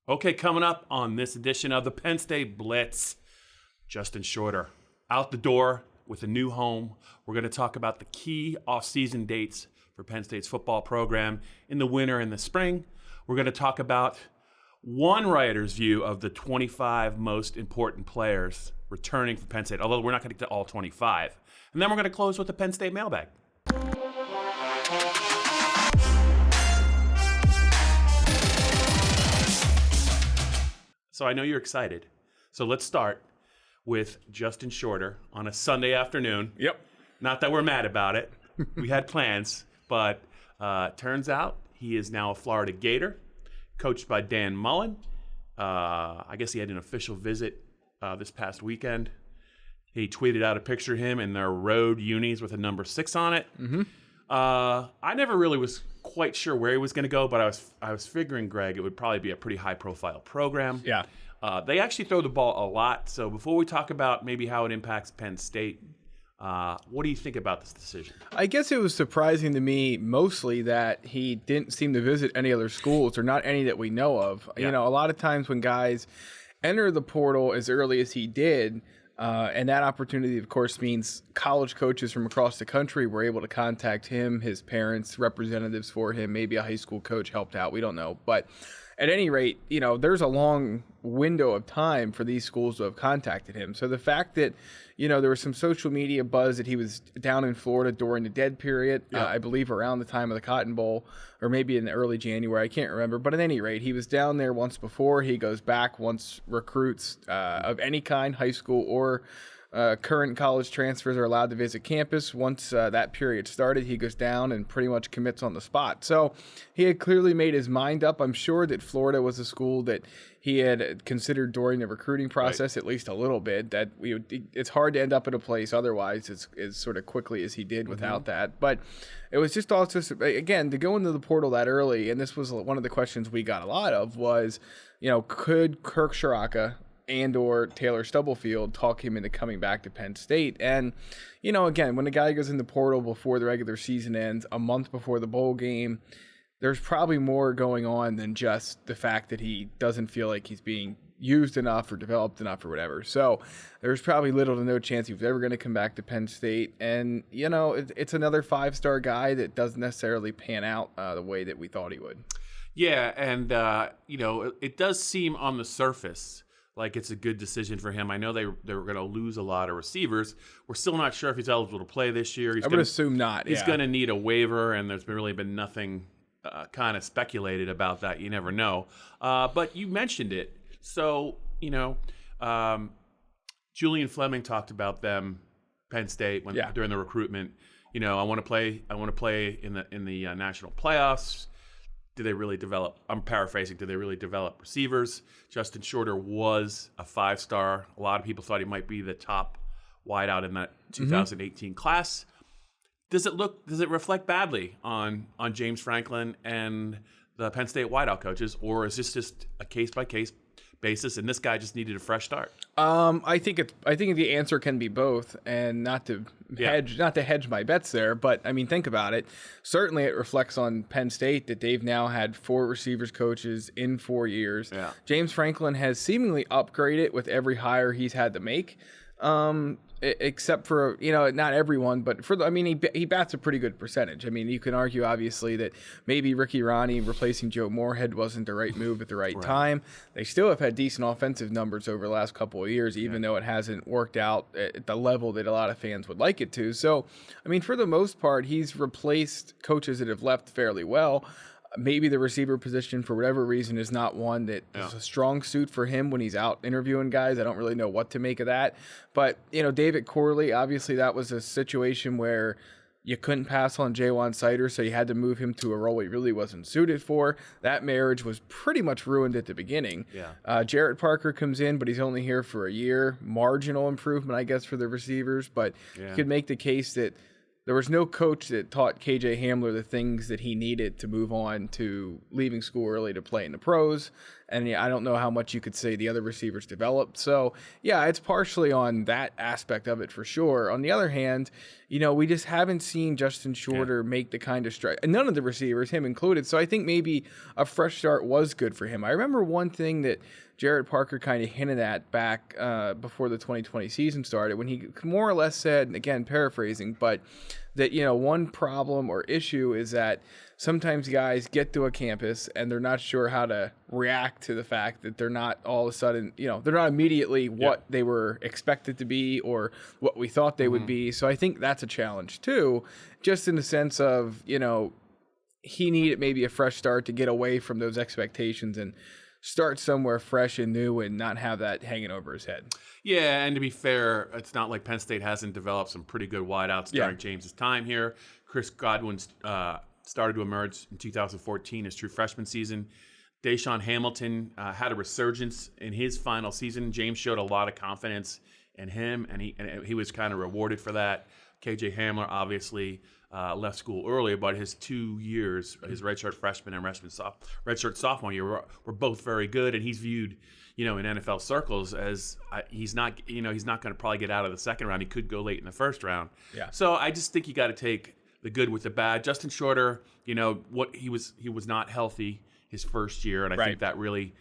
Okay, coming up on this edition of the Penn State Blitz, Justin Shorter out the door with a new home. We're going to talk about the key offseason dates for Penn State's football program in the winter and the spring. We're going to talk about one writer's view of the 25 most important players returning for Penn State, although we're not going to get to all 25. And then we're going to close with the Penn State Mailbag. So I know you're excited. So let's start with Justin Shorter on a Sunday afternoon. Yep. Not that we're mad about it. We had plans, but turns out he is now a Florida Gator, coached by Dan Mullen. I guess he had an official visit this past weekend. He tweeted out a picture of him in their road unis with a number 6 on it. Mm-hmm. I never really was quite sure where he was going to go, but I was figuring, Greg, it would probably be a pretty high-profile program. Yeah. They actually throw the ball a lot. So before we talk about maybe how it impacts Penn State, what do you think about this decision? I guess it was surprising to me mostly that he didn't seem to visit any other schools, or not any that we know of. Yeah. You know, a lot of times when guys enter the portal as early as he did, and that opportunity, of course, means college coaches from across the country were able to contact him, his parents, representatives for him, maybe a high school coach helped out. We don't know. But at any rate, you know, there's a long window of time for these schools to have contacted him. So the fact that, you know, there was some social media buzz that he was down in Florida during the dead period, I believe around the time of the Cotton Bowl, or maybe in early January, I can't remember. But at any rate, he was down there once before. He goes back once recruits of any kind, high school or current college transfers are allowed to visit campus. Once that period started, he goes down and pretty much commits on the spot. So he had clearly made his mind up. I'm sure that Florida was a school that he had considered during the recruiting process, at least a little bit, that it's hard to end up in a place otherwise as sort of quickly as he did without that. But it was just also, again, to go into the portal that early, and this was one of the questions we got a lot of was, you know, could Kirk Shiraka and or Taylor Stubblefield talk him into coming back to Penn State? And, you know, again, when a guy goes in the portal before the regular season ends, a month before the bowl game, there's probably more going on than just the fact that he doesn't feel like he's being used enough or developed enough or whatever. So there's probably little to no chance he was ever going to come back to Penn State. And, you know, it's another 5-star guy that doesn't necessarily pan out the way that we thought he would. Yeah, and, you know, it does seem on the surface like it's a good decision for him. I know they were going to lose a lot of receivers. We're still not sure if he's eligible to play this year. I would assume not. He's going to need a waiver, and there's really been nothing kind of speculated about that. You never know. But you mentioned it. So, you know, Julian Fleming talked about them, Penn State, during the recruitment. You know, I want to play in the national playoffs. Did they really develop? I'm paraphrasing. Did they really develop receivers? Justin Shorter was a 5-star. A lot of people thought he might be the top wideout in that 2018 class. Does it reflect badly on James Franklin and the Penn State wideout coaches, or is this just a case by case basis, and this guy just needed a fresh start? I think the answer can be both, and not to hedge my bets there, but I mean, think about it. Certainly, it reflects on Penn State that they've now had 4 receivers coaches in 4 years. Yeah. James Franklin has seemingly upgraded with every hire he's had to make. Except for, you know, not everyone, but he bats a pretty good percentage. I mean, you can argue, obviously, that maybe Ricky Ronnie replacing Joe Moorhead wasn't the right move at the right time. They still have had decent offensive numbers over the last couple of years, even though it hasn't worked out at the level that a lot of fans would like it to. So, I mean, for the most part, he's replaced coaches that have left fairly well. Maybe the receiver position, for whatever reason, is not one that is a strong suit for him when he's out interviewing guys. I don't really know what to make of that. But, you know, David Corley, obviously that was a situation where you couldn't pass on Jaywan Sider, so you had to move him to a role he really wasn't suited for. That marriage was pretty much ruined at the beginning. Yeah. Jarrett Parker comes in, but he's only here for a year. Marginal improvement, I guess, for the receivers. But you could make the case that there was no coach that taught KJ Hamler the things that he needed to move on to leaving school early to play in the pros. And I don't know how much you could say the other receivers developed. So, yeah, it's partially on that aspect of it for sure. On the other hand, we just haven't seen Justin Shorter make the kind of strike. And none of the receivers, him included. So I think maybe a fresh start was good for him. I remember one thing that Jared Parker kind of hinted at back before the 2020 season started when he more or less said, and again, paraphrasing, but that, one problem or issue is that sometimes guys get to a campus and they're not sure how to react to the fact that they're not all of a sudden, they're not immediately what they were expected to be or what we thought they would be. So I think that's a challenge too, just in the sense of, he needed maybe a fresh start to get away from those expectations and start somewhere fresh and new and not have that hanging over his head. Yeah, and to be fair, it's not like Penn State hasn't developed some pretty good wideouts during James's time here. Chris Godwin started to emerge in 2014, his true freshman season. Deshaun Hamilton had a resurgence in his final season. James showed a lot of confidence in him, and he was kind of rewarded for that. KJ Hamler obviously left school early, but his 2 years, his redshirt freshman and redshirt sophomore year, were both very good, and he's viewed, in NFL circles as he's not going to probably get out of the second round. He could go late in the first round. Yeah. So I just think you got to take the good with the bad. Justin Shorter, what he was not healthy his first year, and I think that really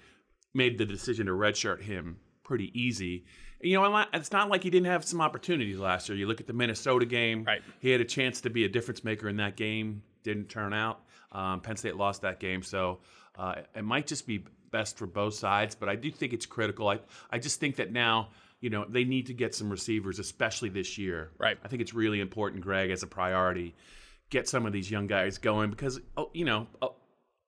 made the decision to redshirt him pretty easy. It's not like he didn't have some opportunities last year. You look at the Minnesota game. Right. He had a chance to be a difference maker in that game. Didn't turn out. Penn State lost that game. So it might just be best for both sides. But I do think it's critical. I just think that now, they need to get some receivers, especially this year. Right. I think it's really important, Greg, as a priority, get some of these young guys going because,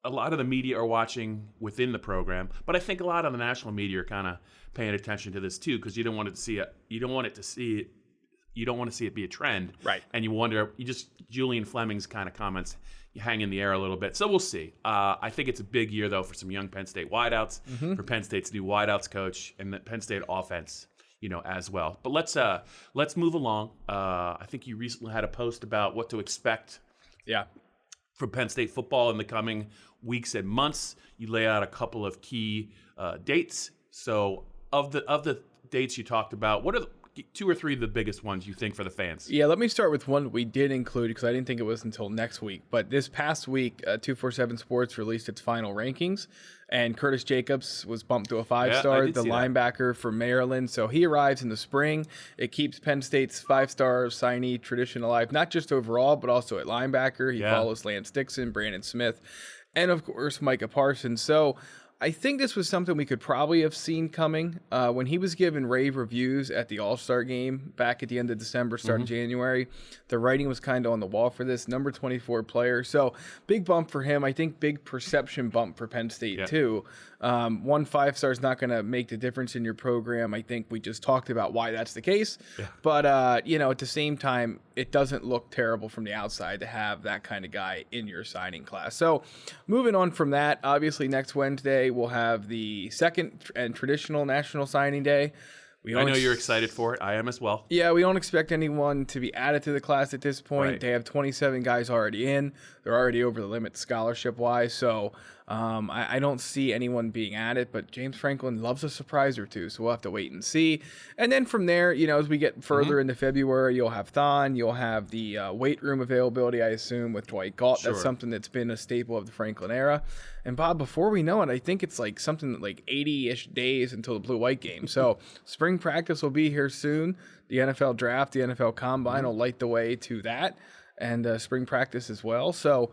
a lot of the media are watching within the program, but I think a lot of the national media are kind of paying attention to this too because you don't want to see it be a trend, right? And Julian Fleming's kind of comments you hang in the air a little bit, so we'll see. I think it's a big year though for some young Penn State wideouts, for Penn State's new wideouts coach and the Penn State offense, as well. But let's move along. I think you recently had a post about what to expect. Yeah. From Penn State football in the coming weeks and months. You lay out a couple of key dates. So of the dates you talked about, what are the 2 or 3 of the biggest ones you think for the fans? Yeah, let me start with one we did include because I didn't think it was until next week. But this past week, 247 Sports released its final rankings, and Curtis Jacobs was bumped to a 5-star, the linebacker from Maryland. So he arrives in the spring. It keeps Penn State's 5-star signee tradition alive, not just overall, but also at linebacker. He follows Lance Dixon, Brandon Smith, and of course, Micah Parsons. So I think this was something we could probably have seen coming. When he was given rave reviews at the All-Star game back at the end of December, start of January, the writing was kind of on the wall for this number 24 player. So big bump for him. I think big perception bump for Penn State too. 1 5-star is not going to make the difference in your program. I think we just talked about why that's the case. Yeah. But, at the same time, it doesn't look terrible from the outside to have that kind of guy in your signing class. So moving on from that, obviously next Wednesday we'll have the second and traditional National Signing Day. I know you're excited for it. I am as well. Yeah, we don't expect anyone to be added to the class at this point. Right. They have 27 guys already in. They're already over the limit scholarship-wise. So I don't see anyone being added, but James Franklin loves a surprise or two, so we'll have to wait and see. And then from there, as we get further into February, you'll have Thon. You'll have the weight room availability, I assume, with Dwight Galt. Sure. That's something that's been a staple of the Franklin era. And Bob, before we know it, I think it's like something like 80-ish days until the blue-white game. So spring practice will be here soon. The NFL draft, the NFL combine will light the way to that, and spring practice as well. So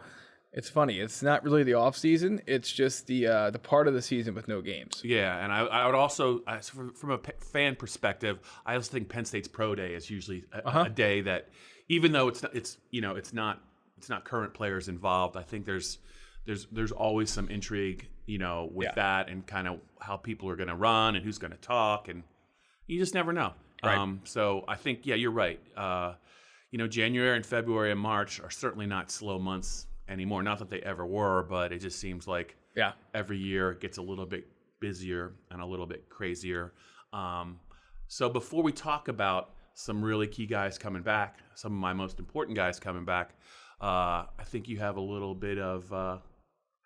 it's funny. It's not really the off season. It's just the part of the season with no games. Yeah, and I would also, from a fan perspective, I also think Penn State's Pro Day is usually a day that, even though it's not current players involved, I think there's always some intrigue, with that and kind of how people are going to run and who's going to talk, and you just never know. Right. So I think, you're right. January and February and March are certainly not slow months anymore. Not that they ever were, but it just seems like every year it gets a little bit busier and a little bit crazier. So before we talk about some really key guys coming back, some of my most important guys coming back, I think you have a little bit of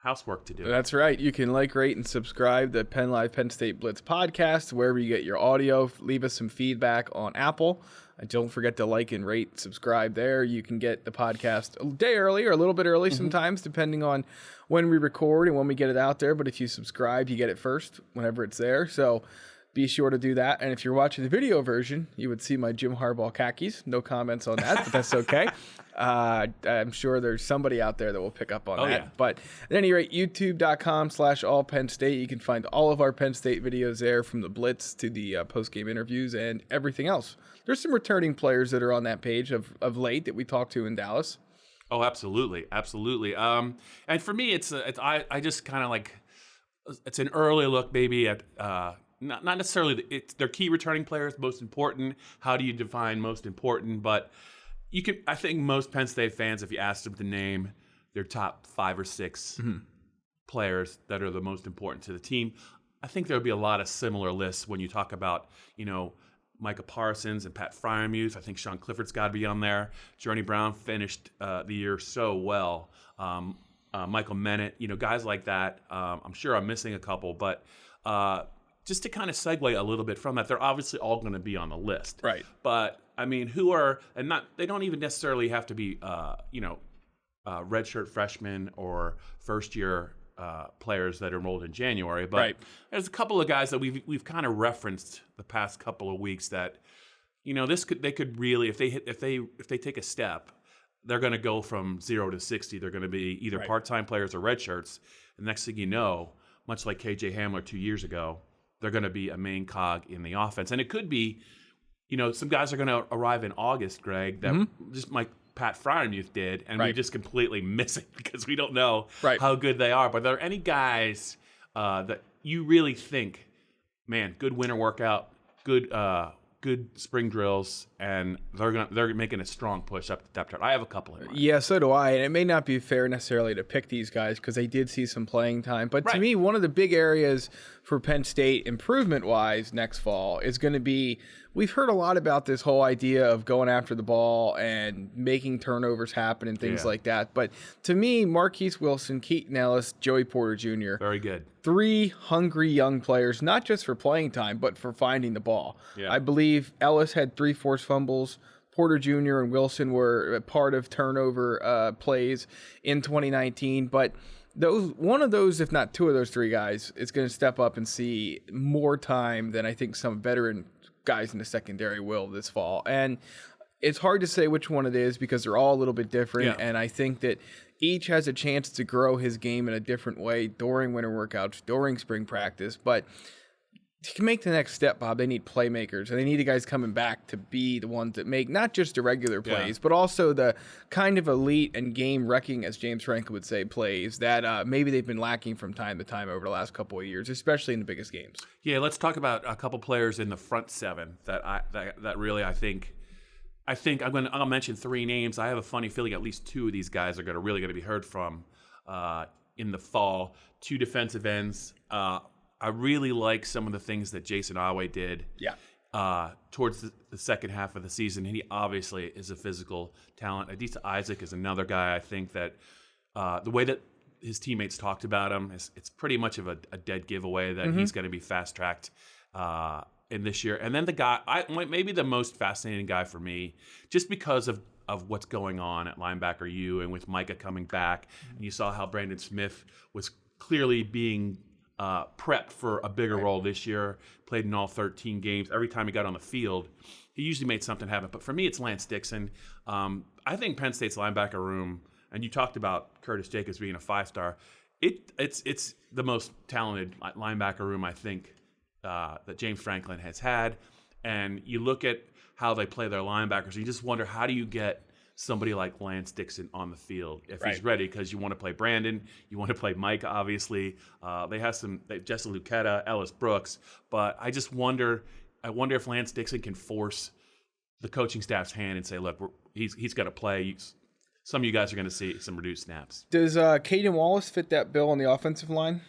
housework to do. That's right. You can like, rate, and subscribe to Penn Live Penn State Blitz podcast, wherever you get your audio. Leave us some feedback on Apple. And don't forget to like and rate, subscribe there. You can get the podcast a day early or a little bit early sometimes, depending on when we record and when we get it out there. But if you subscribe, you get it first whenever it's there. So be sure to do that. And if you're watching the video version, you would see my Jim Harbaugh khakis. No comments on that, but that's okay. I'm sure there's somebody out there that will pick up on that. Yeah. But at any rate, youtube.com/allpennstate. You can find all of our Penn State videos there, from the Blitz to the post-game interviews and everything else. There's some returning players that are on that page of late that we talked to in Dallas. Oh, absolutely. Absolutely. And for me, I just kind of like, it's an early look maybe at, not necessarily it's their key returning players, most important. How do you define most important? But I think most Penn State fans, if you asked them to name their top 5 or 6 players that are the most important to the team, I think there would be a lot of similar lists when you talk about, Micah Parsons and Pat Freiermuth. I think Sean Clifford's got to be on there. Journey Brown finished the year so well. Michael Mennett, guys like that. I'm sure I'm missing a couple, but just to kind of segue a little bit from that, they're obviously all going to be on the list. Right. But who are, and they don't even necessarily have to be, redshirt freshmen or first year players that are enrolled in January. But there's a couple of guys that we've kind of referenced the past couple of weeks that, they could really, if they take a step, they're going to go from 0 to 60. They're going to be either part-time players or redshirts. The next thing you know, much like KJ Hamler 2 years ago, they're going to be a main cog in the offense. And it could be, some guys are going to arrive in August, Greg, that just like Pat Freiermuth did, and we just completely miss it because we don't know how good they are. But are there any guys that you really think, man, good winter workout, good spring drills, and they're making a strong push up the depth chart? I have a couple in mind. Yeah, so do I. And it may not be fair necessarily to pick these guys because they did see some playing time. But to me, one of the big areas for Penn State improvement-wise next fall is going to be, we've heard a lot about this whole idea of going after the ball and making turnovers happen and things like that. But to me, Marquise Wilson, Keaton Ellis, Joey Porter Jr. Very good. 3 hungry young players, not just for playing time, but for finding the ball. Yeah. I believe Ellis had 3 forced fumbles. Porter Jr. and Wilson were a part of turnover plays in 2019. But one of those, if not 2 of those 3 guys, is going to step up and see more time than I think some veteran guys in the secondary will this fall. And it's hard to say which one it is because they're all a little bit different. And I think that each has a chance to grow his game in a different way during winter workouts, during spring practice. But to make the next step, Bob, they need playmakers, and they need the guys coming back to be the ones that make not just the regular plays, but also the kind of elite and game-wrecking, as James Franklin would say, plays that maybe they've been lacking from time to time over the last couple of years, especially in the biggest games. Yeah, let's talk about a couple players in the front 7 that really I think I'll mention 3 names. I have a funny feeling at least 2 of these guys are really going to be heard from in the fall. 2 defensive ends. I really like some of the things that Jason Awe did towards the second half of the season. And he obviously is a physical talent. Adisa Isaac is another guy I think that the way that his teammates talked about him, it's pretty much of a dead giveaway that he's going to be fast-tracked in this year. And then the guy, maybe the most fascinating guy for me, just because of what's going on at linebacker U and with Micah coming back. And you saw how Brandon Smith was clearly being prepped for a bigger role this year, played in all 13 games. Every time he got on the field, he usually made something happen. But for me, it's Lance Dixon. I think Penn State's linebacker room, and you talked about Curtis Jacobs being a 5-star, it's the most talented linebacker room, I think, that James Franklin has had. And you look at how they play their linebackers, you just wonder, how do you get somebody like Lance Dixon on the field if he's ready? Because you want to play Brandon, you want to play Mike, obviously. They have Jesse Luketa, Ellis Brooks, but I wonder if Lance Dixon can force the coaching staff's hand and say, look, he's got to play. Some of you guys are going to see some reduced snaps. Does Caden Wallace fit that bill on the offensive line?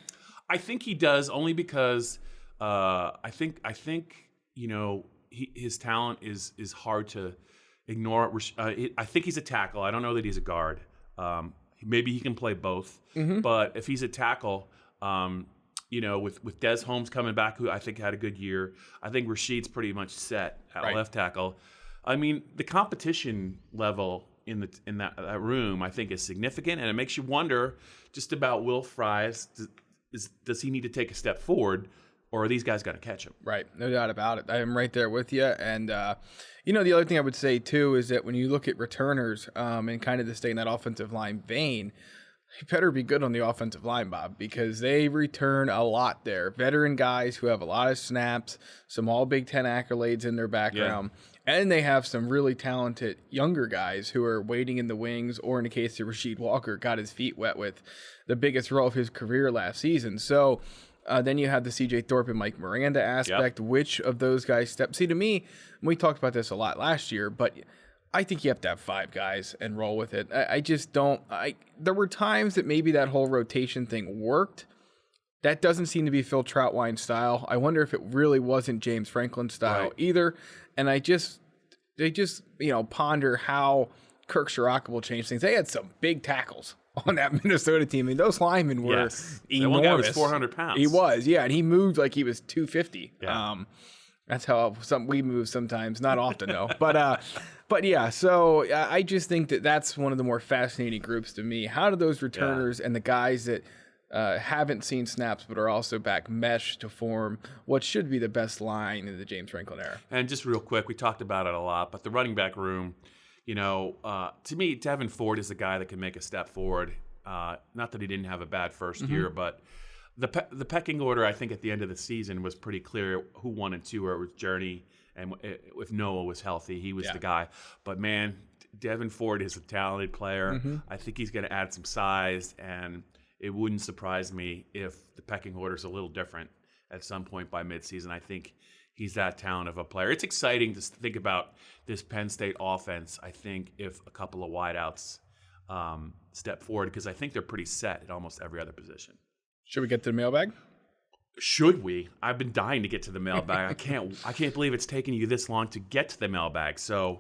I think he does, only because I think his talent is hard to ignore. I think he's a tackle. I don't know that he's a guard. Maybe he can play both. But if he's a tackle, with Des Holmes coming back, who I think had a good year, I think Rashid's pretty much set at left tackle. I mean, the competition level in that room, I think, is significant, and it makes you wonder just about Will Fries. Does he need to take a step forward, or are these guys going to catch him? Right, no doubt about it. I am right there with you. And, the other thing I would say, too, is that when you look at returners and kind of to stay in that offensive line vein, you better be good on the offensive line, Bob, because they return a lot there. Veteran guys who have a lot of snaps, some all Big Ten accolades in their background. Yeah. And they have some really talented younger guys who are waiting in the wings, or in the case of Rasheed Walker, got his feet wet with the biggest role of his career last season. So then you have the C.J. Thorpe and Mike Miranda aspect. Yep. Which of those guys step? See, to me, we talked about this a lot last year, but I think you have to have 5 guys and roll with it. I just don't. There were times that maybe that whole rotation thing worked. That doesn't seem to be Phil Troutwine style. I wonder if it really wasn't James Franklin style either. And they just ponder how Kirk Ciarrocca will change things. They had some big tackles on that Minnesota team. I mean, those linemen were enormous. That one guy was 400 pounds. He was, yeah, and he moved like he was 250. Yeah. That's how we move sometimes, not often though. But yeah, so I just think that's one of the more fascinating groups to me. How do those returners and the guys that haven't seen snaps but are also back mesh to form what should be the best line in the James Franklin era? And just real quick, we talked about it a lot, but the running back room, to me, Devin Ford is the guy that can make a step forward. Not that he didn't have a bad first year, but the pecking order, I think, at the end of the season was pretty clear who 1 and 2 were. It was Journey, and if Noah was healthy, he was the guy. But, man, Devin Ford is a talented player. I think he's going to add some size, and it wouldn't surprise me if the pecking order is a little different at some point by midseason. I think he's that talent of a player. It's exciting to think about this Penn State offense, I think, if a couple of wideouts step forward, because I think they're pretty set at almost every other position. Should we get to the mailbag? Should we? I've been dying to get to the mailbag. I can't believe it's taken you this long to get to the mailbag. So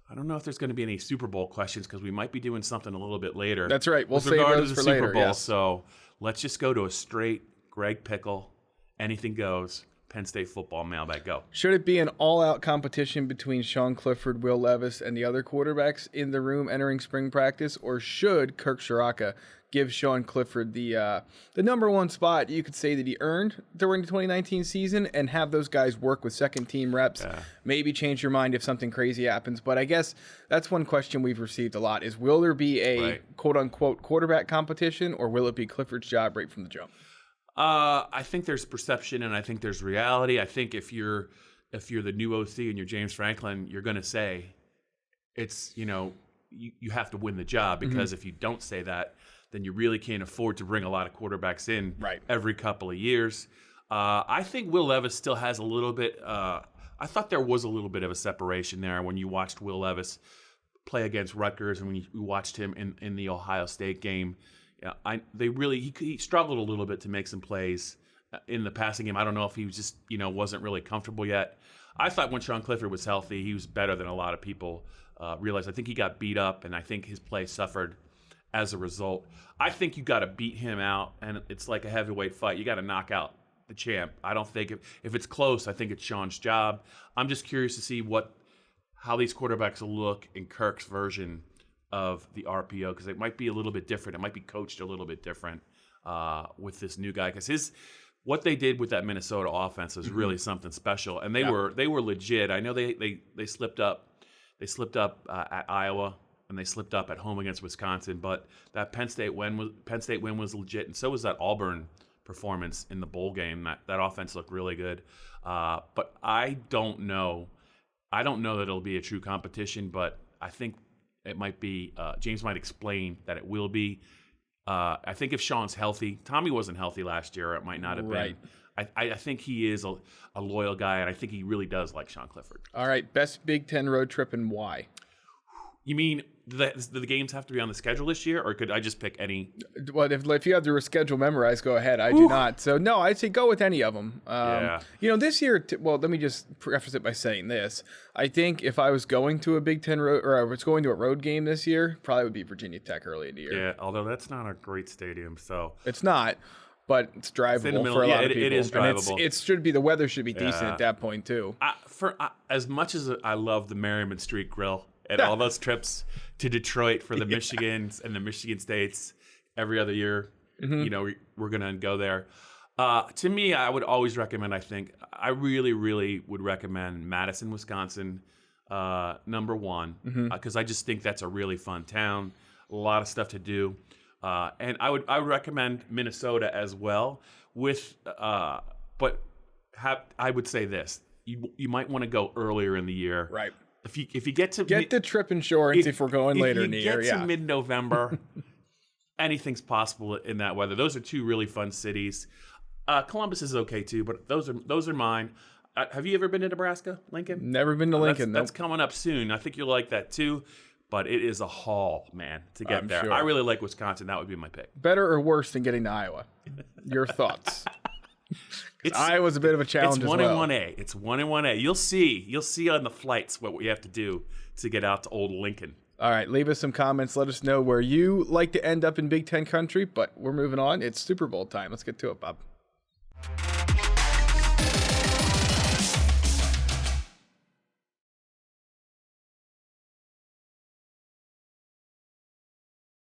I don't know if there's going to be any Super Bowl questions, because we might be doing something a little bit later. That's right. We'll save those for later. Super Bowl. Yes. So let's just go to a straight Greg Pickle, anything goes, Penn State football mailbag. Go. Should it be an all-out competition between Sean Clifford, Will Levis, and the other quarterbacks in the room entering spring practice, or should Kirk Ciarrocca give Sean Clifford the number one spot you could say that he earned during the 2019 season, and have those guys work with second-team reps? Maybe change your mind if something crazy happens. But I guess that's one question we've received a lot is, will there be a quote-unquote quarterback competition, or will it be Clifford's job right from the jump? I think there's perception, and I think there's reality. I think if you're the new OC and you're James Franklin, you're going to say it's, you have to win the job, because if you don't say that, then you really can't afford to bring a lot of quarterbacks in every couple of years. I think Will Levis still has a little bit. I thought there was a little bit of a separation there when you watched Will Levis play against Rutgers, and when you watched him in the Ohio State game. He struggled a little bit to make some plays in the passing game. I don't know if he was just wasn't really comfortable yet. I thought when Sean Clifford was healthy, he was better than a lot of people realized. I think he got beat up, and I think his play suffered as a result. I think you got to beat him out, and it's like a heavyweight fight. You got to knock out the champ. I don't think if it's close, I think it's Sean's job. I'm just curious to see how these quarterbacks will look in Kirk's version of the RPO, because it might be a little bit different. It might be coached a little bit different with this new guy, because what they did with that Minnesota offense was really something special, and they were legit. I know they slipped up at Iowa, and they slipped up at home against Wisconsin, but that Penn State win was legit, and so was that Auburn performance in the bowl game. That offense looked really good, but I don't know that it'll be a true competition, but I think it might be. James might explain that it will be. I think if Sean's healthy, Tommy wasn't healthy last year, or it might not have been. I think he is a loyal guy, and I think he really does like Sean Clifford. All right, best Big Ten road trip and why? You mean the games have to be on the schedule this year, or could I just pick any? Well, if you have the schedule memorized, go ahead. I do not. So no, I'd say go with any of them. This year. Well, let me just preface it by saying this. I think if I was going to a Big Ten road, or I was going to a road game this year, probably would be Virginia Tech early in the year. Yeah, although that's not a great stadium, so it's not. But it's drivable for a lot of people. It is drivable. And the weather should be decent at that point too. As much as I love the Merriman Street Grill and all those trips to Detroit for the Michigans and the Michigan States every other year, we're gonna go there. To me, I would always recommend. I really, really would recommend Madison, Wisconsin, number one, because I just think that's a really fun town. A lot of stuff to do. And I would recommend Minnesota as well. I would say this: you might want to go earlier in the year, right? If you get to the trip insurance if we're going later in the year, if you get to mid-November, anything's possible in that weather. Those are two really fun cities. Columbus is okay too, but those are mine. Have you ever been to Nebraska, Lincoln? Never been to Lincoln. That's coming up soon. I think you'll like that too. But it is a haul, man, to get there. Sure. I really like Wisconsin. That would be my pick. Better or worse than getting to Iowa? Your thoughts? Iowa's a bit of a challenge as well. It's 1-1A. It's 1-1A. You'll see on the flights what we have to do to get out to old Lincoln. All right, leave us some comments. Let us know where you like to end up in Big Ten country. But we're moving on. It's Super Bowl time. Let's get to it, Bob.